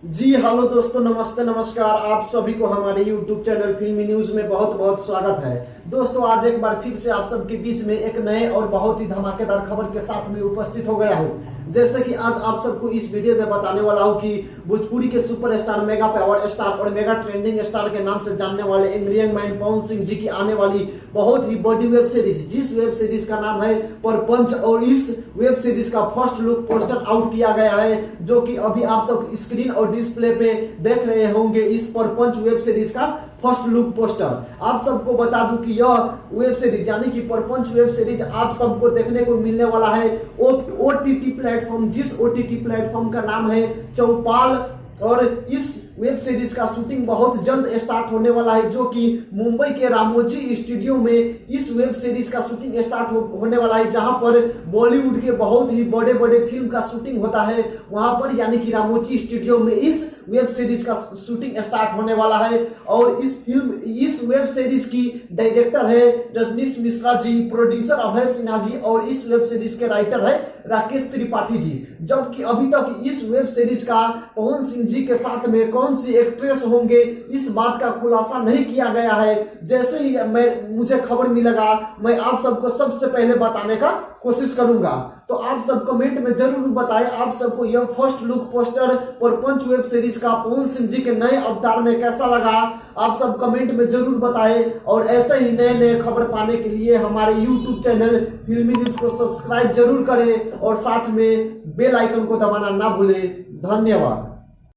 जी hello दोस्तों, नमस्ते नमस्कार। आप सभी को हमारे YouTube चैनल फिल्मी न्यूज में बहुत बहुत स्वागत है। दोस्तों, आज एक बार फिर से आप सबके बीच में एक नए और बहुत ही धमाकेदार खबर के साथ में उपस्थित हो गया हूँ। जैसे कि आज आप सबको इस वीडियो में बताने वाला हूँ कि भोजपुरी के सुपरस्टार, मेगा पावर स्टार और मेगा ट्रेंडिंग स्टार के नाम से जानने वाले angry young man Pawan Singh ji की आने वाली बहुत ही बड़ी वेब सीरीज, जिस वेब सीरीज का नाम है परपंच, और इस वेब सीरीज का फर्स्ट लुक पोस्टर आउट किया गया है, जो कि अभी आप सब स्क्रीन और डिस्प्ले पे देख रहे होंगे। इस परपंच वेब सीरीज का फर्स्ट लुक पोस्टर आप सबको बता दूं कि यह वेब सीरीज यानी कि परपंच वेब सीरीज आप सबको देखने को मिलने वाला है ओटीटी प्लेटफॉर्म, जिस ओटीटी प्लेटफॉर्म का नाम है चौपाल। और इस वेब सीरीज का शूटिंग बहुत जल्द स्टार्ट होने वाला है, जो कि मुंबई के रामोजी स्टूडियो में इस वेब सीरीज का शूटिंग स्टार्ट होने वाला है, जहां पर बॉलीवुड के बहुत ही बड़े बड़े फिल्म का शूटिंग होता है वहां पर, यानी कि रामोजी स्टूडियो में इस वेब सीरीज का शूटिंग स्टार्ट होने वाला है। और इस वेब सीरीज की डायरेक्टर है रजनीश मिश्रा जी, प्रोड्यूसर अभय सिन्हा जी, और इस वेब सीरीज के राइटर है राकेश त्रिपाठी जी। जबकि अभी तक इस वेब सीरीज का पवन सिंह जी के साथ में कौन सी एक्ट्रेस होंगे, इस बात का खुलासा नहीं किया गया है। जैसे ही मुझे खबर मिलेगा, मैं आप सबको सबसे पहले बताने का कोशिश करूंगा। तो आप सब कमेंट में जरूर बताएं आप सबको यह first look poster Parpanch web series का पवन सिंह जी के नए अवतार में कैसा लगा। आप सब कमेंट में जरूर बताएं, और ऐसे ही नए नए खबर पाने के लिए हमारे YouTube चैनल फिल्मी न्यूज को सब्सक्राइब जरूर करें और साथ में बेल आइकन को दबाना ना भूलें। धन्यवाद।